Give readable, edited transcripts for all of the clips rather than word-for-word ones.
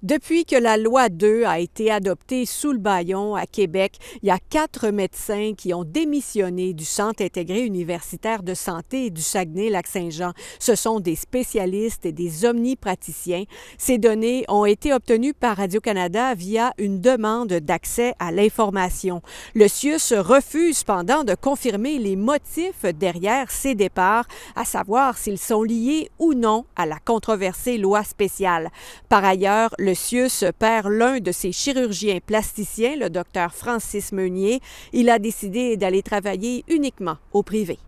Depuis que la loi 2 a été adoptée sous le bâillon à Québec, il y a 4 médecins qui ont démissionné du Centre intégré universitaire de santé du Saguenay-Lac-Saint-Jean. Ce sont des spécialistes et des omnipraticiens. Ces données ont été obtenues par Radio-Canada via une demande d'accès à l'information. Le CIUS refuse cependant de confirmer les motifs derrière ces départs, à savoir s'ils sont liés ou non à la controversée loi spéciale. Par ailleurs, le CIUS perd l'un de ses chirurgiens plasticiens, le docteur Francis Meunier. Il a décidé d'aller travailler uniquement au privé.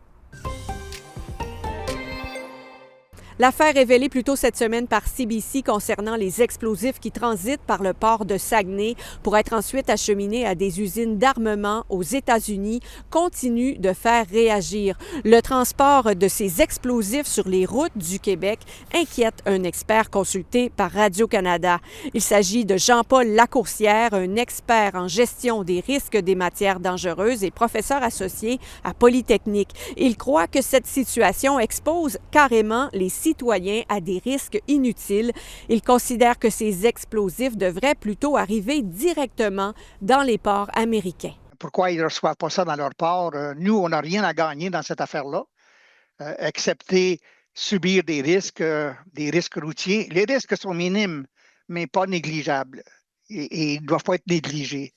L'affaire révélée plus tôt cette semaine par CBC concernant les explosifs qui transitent par le port de Saguenay pour être ensuite acheminés à des usines d'armement aux États-Unis continue de faire réagir. Le transport de ces explosifs sur les routes du Québec inquiète un expert consulté par Radio-Canada. Il s'agit de Jean-Paul Lacourcière, un expert en gestion des risques des matières dangereuses et professeur associé à Polytechnique. Il croit que cette situation expose carrément les citoyens à des risques inutiles. Il considère que ces explosifs devraient plutôt arriver directement dans les ports américains. Pourquoi ils ne reçoivent pas ça dans leur port? Nous, on n'a rien à gagner dans cette affaire-là, excepté subir des risques routiers. Les risques sont minimes, mais pas négligeables et ils ne doivent pas être négligés.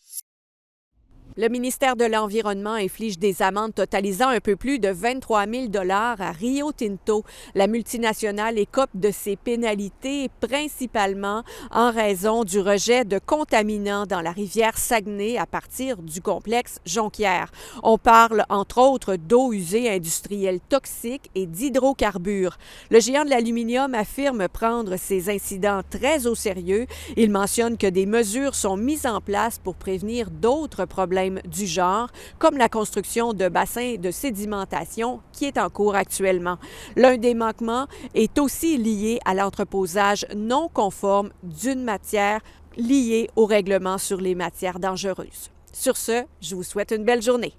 Le ministère de l'Environnement inflige des amendes totalisant un peu plus de 23 000 $ à Rio Tinto. La multinationale écope de ces pénalités principalement en raison du rejet de contaminants dans la rivière Saguenay à partir du complexe Jonquière. On parle entre autres d'eau usée industrielle toxique et d'hydrocarbures. Le géant de l'aluminium affirme prendre ces incidents très au sérieux. Il mentionne que des mesures sont mises en place pour prévenir d'autres problèmes du genre, comme la construction de bassins de sédimentation qui est en cours actuellement. L'un des manquements est aussi lié à l'entreposage non conforme d'une matière liée au règlement sur les matières dangereuses. Sur ce, je vous souhaite une belle journée.